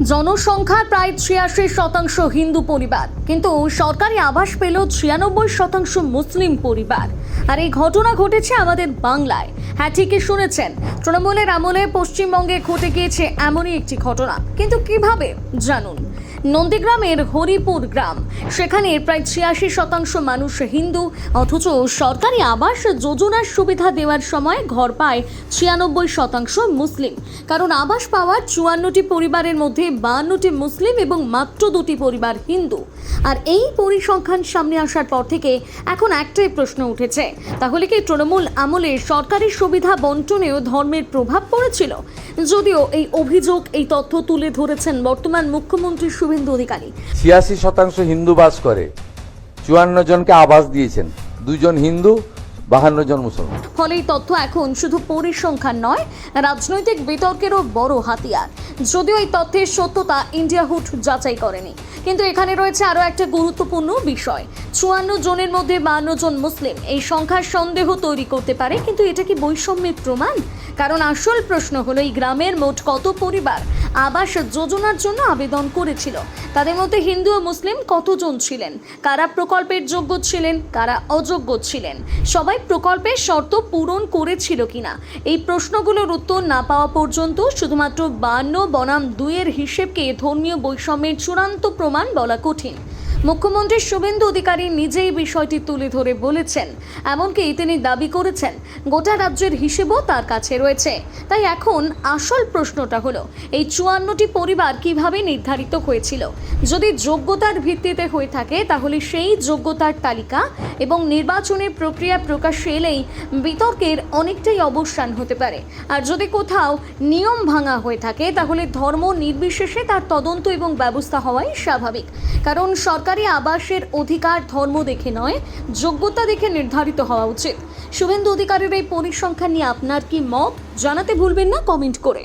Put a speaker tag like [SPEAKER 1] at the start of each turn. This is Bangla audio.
[SPEAKER 1] জনসংখ্যার প্রায় ৮৬% হিন্দু পরিবার, কিন্তু সরকারি আবাস পেল ৯৬% মুসলিম পরিবার। আর এই ঘটনা ঘটেছে আমাদের বাংলায়। হ্যাঁ, ঠিকই শুনেছেন, তৃণমূলের আমলে পশ্চিমবঙ্গে ঘটে গিয়েছে এমনই একটি ঘটনা। কিন্তু কিভাবে জানুন। নন্দীগ্রামের হরিপুর গ্রাম, সেখানে প্রায় ৮৬% মানুষ হিন্দু, অথচ সরকারি আবাস যোজনার সুবিধা দেওয়ার সময় ঘর পায় ৯৬% মুসলিম। কারণ আবাস পাওয়ার ৫৪টি পরিবারের মধ্যে ৫২টি মুসলিম এবং মাত্র ২টি পরিবার হিন্দু। আর এই পরিসংখ্যান সামনে আসার পর থেকে এখন একটাই প্রশ্ন উঠেছে, তাহলে কি তৃণমূল আমলে সরকারি সুবিধা বন্টনেও ধর্মের প্রভাব পড়েছিল? যদিও এই অভিযোগ, এই তথ্য তুলে ধরেছেন বর্তমান মুখ্যমন্ত্রী শুভেন্দু অধিকারী।
[SPEAKER 2] ৮৬% হিন্দু বাস করে, ৫৪ জনকে আবাস দিয়েছেন, ২ জন হিন্দু, ৫২ জন মুসলমান।
[SPEAKER 1] ফলে এই তথ্য এখন শুধু পরিসংখ্যান নয়, রাজনৈতিক বিতর্কেরও বড় হাতিয়ার। যদিও এই তথ্যের সত্যতা ইন্ডিয়া হুট যাচাই করেনি, কিন্তু এখানে রয়েছে আরও একটা গুরুত্বপূর্ণ বিষয়। ৫৪ জনের মধ্যে ৫২ জন মুসলিম, এই সংখ্যার সন্দেহ তৈরি করতে পারে, কিন্তু এটা কি বৈষম্যের প্রমাণ? কারণ আসল প্রশ্ন হলো, এই গ্রামের মোট কত পরিবার আবাস যোজনার জন্য আবেদন করেছিল? তাদের মধ্যে হিন্দু ও মুসলিম কতজন ছিলেন? কারা প্রকল্পের যোগ্য ছিলেন, কারা অযোগ্য ছিলেন? সবাই প্রকল্পের শর্ত পূরণ করেছিল কিনা? এই প্রশ্নগুলোর উত্তর না পাওয়া পর্যন্ত শুধুমাত্র ৫২ বনাম ২ এর হিসেবকে ধর্মীয় বৈষম্যের চূড়ান্ত প্রমাণ বলা কঠিন। মুখ্যমন্ত্রী শুভেন্দু অধিকারী নিজেই বিষয়টি তুলে ধরে বলেছেন, এমনকি তিনি দাবি করেছেন গোটা রাজ্যের হিসেবও তার কাছে রয়েছে। তাই এখন আসল প্রশ্নটা হলো, এই ৫৪টি পরিবার কিভাবে নির্ধারিত হয়েছিল? যদি যোগ্যতার ভিত্তিতে হয়ে থাকে, তাহলে সেই যোগ্যতার তালিকা এবং নির্বাচনের প্রক্রিয়া প্রকাশ্যে এলেই বিতর্কের অনেকটাই অবসান হতে পারে। আর যদি কোথাও নিয়ম ভাঙা হয়ে থাকে, তাহলে ধর্ম নির্বিশেষে তার তদন্ত এবং ব্যবস্থা হওয়াই স্বাভাবিক। কারণ সরকারি আবাসের অধিকার ধর্ম দেখে নয়, যোগ্যতা দেখে নির্ধারিত হওয়া উচিত। শুভেন্দু অধিকারীর এই পরিসংখ্যান নিয়ে আপনার কি মত? জানাতে ভুলবেন না কমেন্ট করে।